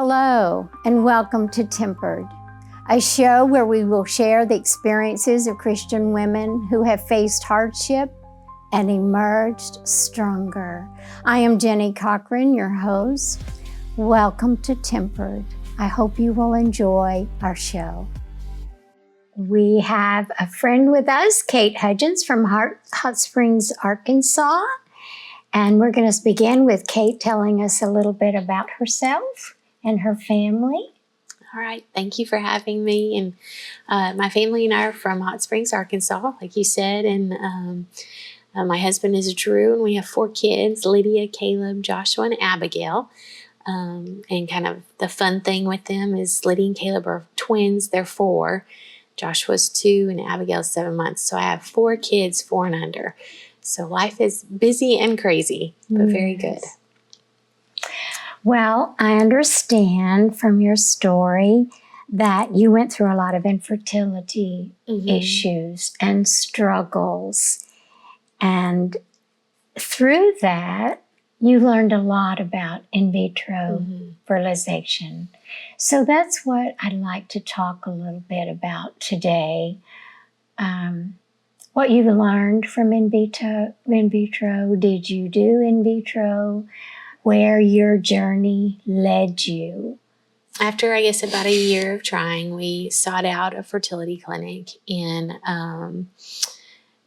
Hello, and welcome to Tempered, a show where we will share the experiences of Christian women who have faced hardship and emerged stronger. I am Jenny Cochran, your host. Welcome to Tempered. I hope you will enjoy our show. We have a friend with us, Kate Hudgens from Hot Springs, Arkansas. And we're going to begin with Kate telling us a little bit about herself and her family. All right. Thank you for having me. And my family and I are from Hot Springs, Arkansas, like you said. And my husband is Drew, and we have 4 kids, Lydia, Caleb, Joshua, and Abigail. And kind of the fun thing with them is Lydia and Caleb are twins. They're 4. Joshua's 2, and Abigail's 7 months. So I have 4 kids, 4 and under. So life is busy and crazy, but very good. Well, I understand from your story that you went through a lot of infertility issues and struggles. And through that, you learned a lot about in vitro fertilization. So that's what I'd like to talk a little bit about today. What you've learned from in vitro, did you do in vitro, where your journey led you? After, I guess, about a year of trying, we sought out a fertility clinic, and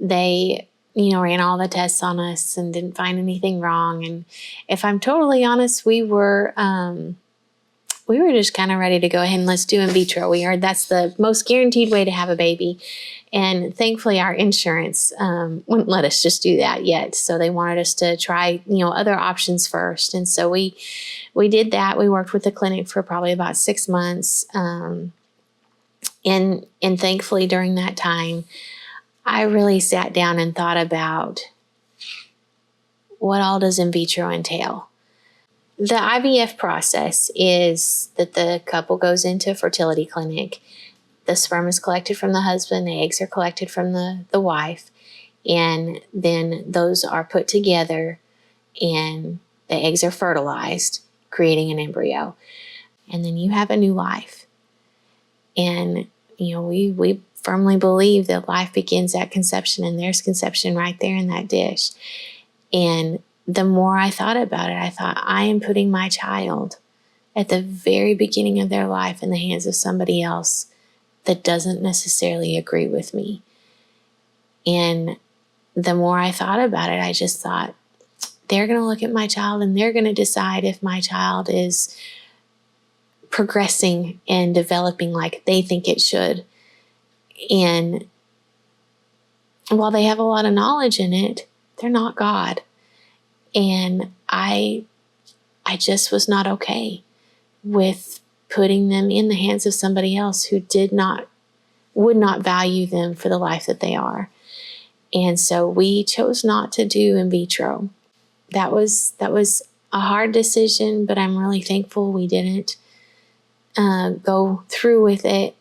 they, ran all the tests on us and didn't find anything wrong. And if I'm totally honest, we were just kind of ready to go ahead and let's do in vitro. We heard that's the most guaranteed way to have a baby. And thankfully, our insurance wouldn't let us just do that yet. So they wanted us to try, other options first. And so we did that. We worked with the clinic for probably about 6 months. And thankfully, during that time, I really sat down and thought about what all does in vitro entail. The IVF process is that the couple goes into a fertility clinic. The sperm is collected from the husband, the eggs are collected from the wife, and then those are put together and the eggs are fertilized, creating an embryo. And then you have a new life. And, we firmly believe that life begins at conception, and there's conception right there in that dish. And the more I thought about it, I thought, I am putting my child at the very beginning of their life in the hands of somebody else that doesn't necessarily agree with me. And the more I thought about it, I just thought, they're going to look at my child and they're going to decide if my child is progressing and developing like they think it should. And while they have a lot of knowledge in it, they're not God. And I just was not okay with putting them in the hands of somebody else who would not value them for the life that they are. And so we chose not to do in vitro. That was a hard decision, but I'm really thankful we didn't go through with it,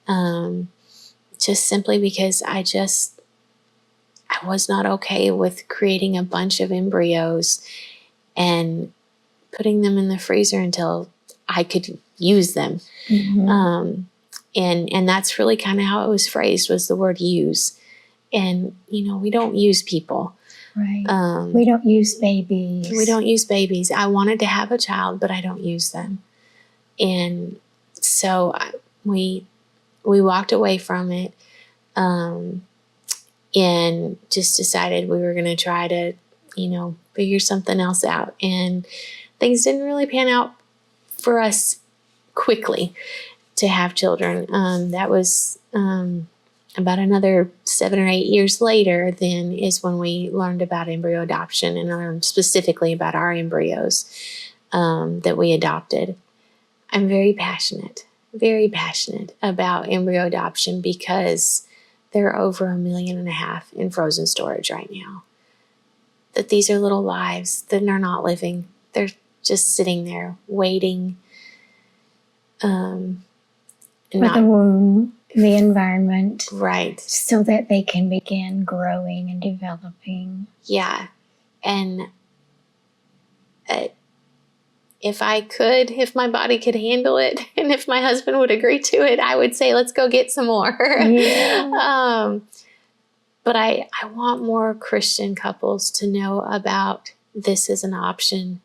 just simply because I was not okay with creating a bunch of embryos and putting them in the freezer until I could use them. And that's really kind of how it was phrased, was the word use. And, we don't use people. Right. We don't use babies. We don't use babies. I wanted to have a child, but I don't use them. And so we walked away from it, and just decided we were going to try to, figure something else out. And things didn't really pan out for us quickly to have children. That was about another 7 or 8 years later then is when we learned about embryo adoption and learned specifically about our embryos that we adopted. I'm very passionate about embryo adoption because there are over 1.5 million in frozen storage right now. That these are little lives that are not living. They're just sitting there waiting. For the womb, the environment. Right. So that they can begin growing and developing. Yeah. And if my body could handle it, and if my husband would agree to it, I would say, let's go get some more. Yeah. But I want more Christian couples to know about this as an option,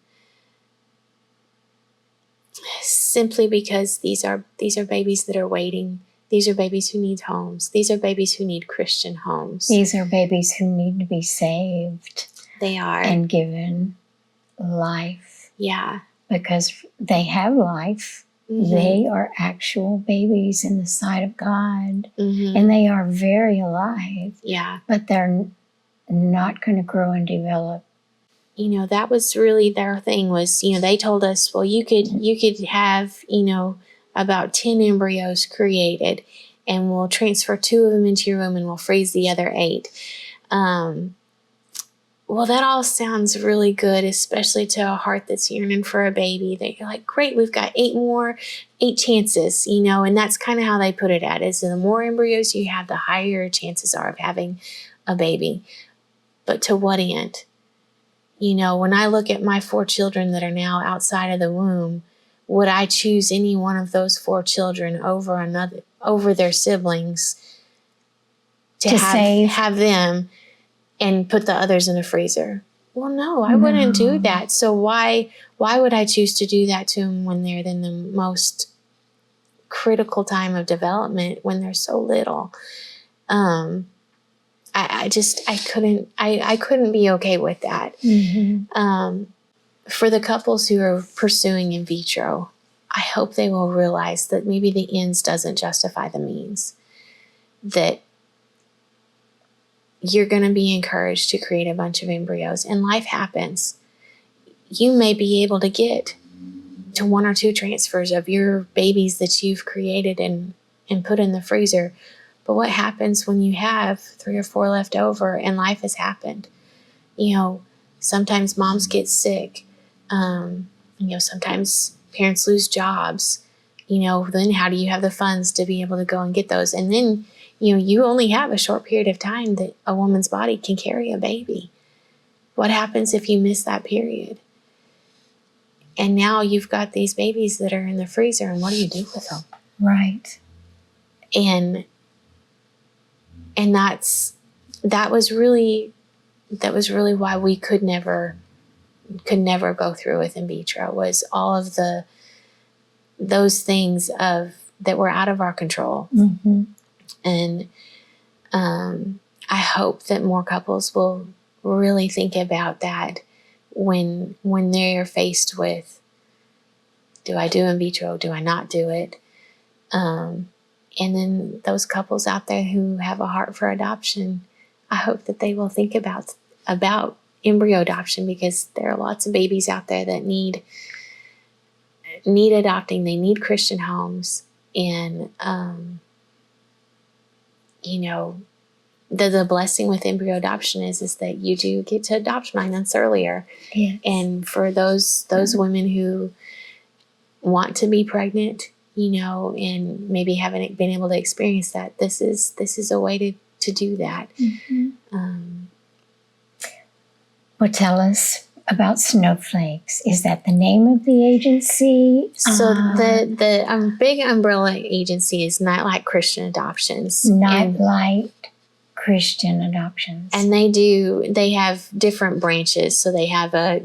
simply because these are babies that are waiting. These are babies who need homes. These are babies who need Christian homes. These are babies who need to be saved. They are. And given life. Yeah. Because they have life. Mm-hmm. They are actual babies in the sight of God. Mm-hmm. And they are very alive. Yeah. But they're not going to grow and develop. That was really their thing was, they told us, well, you could have, about 10 embryos created, and we'll transfer 2 of them into your room and we'll freeze the other 8. Well, that all sounds really good, especially to a heart that's yearning for a baby. That you're like, great, we've got 8 chances, and that's kind of how they put it at, is the more embryos you have, the higher your chances are of having a baby. But to what end? When I look at my 4 children that are now outside of the womb, would I choose any one of those 4 children over their siblings to have them and put the others in a freezer? Well, no, I wouldn't do that. So why would I choose to do that to them when they're in the most critical time of development, when they're so little? I couldn't be okay with that. Mm-hmm. For the couples who are pursuing in vitro, I hope they will realize that maybe the ends doesn't justify the means. That you're going to be encouraged to create a bunch of embryos, and life happens. You may be able to get to 1 or 2 transfers of your babies that you've created and put in the freezer. But what happens when you have 3 or 4 left over and life has happened? Sometimes moms get sick. Sometimes parents lose jobs. Then how do you have the funds to be able to go and get those? And then, you only have a short period of time that a woman's body can carry a baby. What happens if you miss that period? And now you've got these babies that are in the freezer, and what do you do with them? Right. And that was really why we could never go through with in vitro, was all of those things that were out of our control. Mm-hmm. And I hope that more couples will really think about that when they're faced with, do I do in vitro? Do I not do it? And then those couples out there who have a heart for adoption, I hope that they will think about embryo adoption, because there are lots of babies out there that need adopting. They need Christian homes. And, the blessing with embryo adoption is that you do get to adopt 9 months earlier. Yes. And for those women who want to be pregnant, and maybe haven't been able to experience that, this is a way to do that. Mm-hmm. Well, tell us about Snowflakes. Is that the name of the agency? So the big umbrella agency is Nightlight Christian Adoptions. Nightlight Christian Adoptions. And they have different branches. So they have a,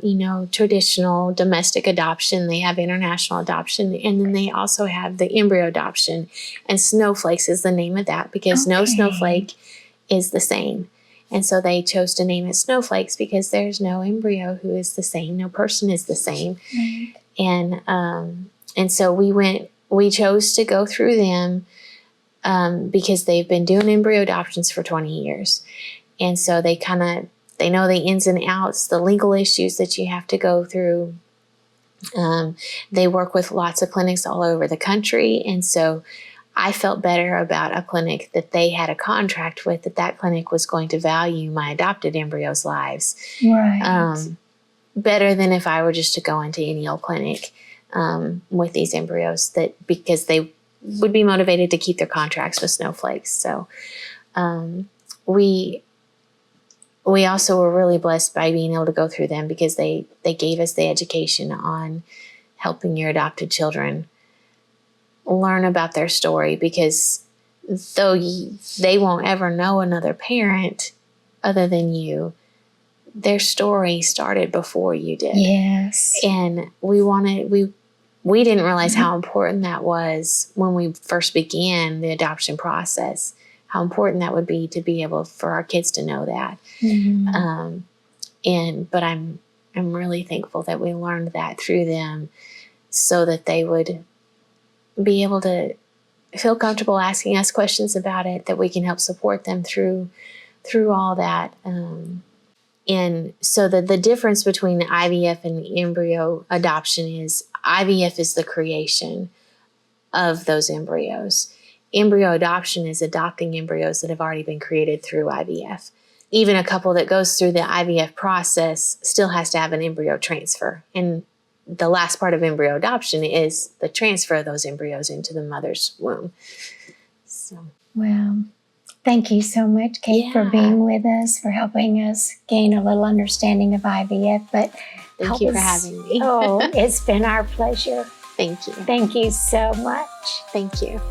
traditional domestic adoption. They have international adoption. And then they also have the embryo adoption. And Snowflakes is the name of that, because no snowflake is the same. And so they chose to name it Snowflakes because there's no embryo who is the same. No person is the same. Right. And so we chose to go through them because they've been doing embryo adoptions for 20 years. And so they know the ins and outs, the legal issues that you have to go through. They work with lots of clinics all over the country. And so I felt better about a clinic that they had a contract with, that clinic was going to value my adopted embryos' lives. Right. Better than if I were just to go into any old clinic with these embryos, because they would be motivated to keep their contracts with Snowflakes. So we also were really blessed by being able to go through them, because they gave us the education on helping your adopted children learn about their story, because though they won't ever know another parent other than you, their story started before you did. Yes. And we didn't realize how important that was when we first began the adoption process, how important that would be to be able for our kids to know that. But I'm really thankful that we learned that through them, so that they would be able to feel comfortable asking us questions about it, that we can help support them through all that. And so the difference between IVF and embryo adoption is IVF is the creation of those embryos. Embryo adoption is adopting embryos that have already been created through IVF. Even a couple that goes through the IVF process still has to have an embryo transfer. And the last part of embryo adoption is the transfer of those embryos into the mother's womb. So, Well, thank you so much, Kate, for being with us, for helping us gain a little understanding of IVF. But thank you for having me. Oh, it's been our pleasure. Thank you. Thank you so much. Thank you.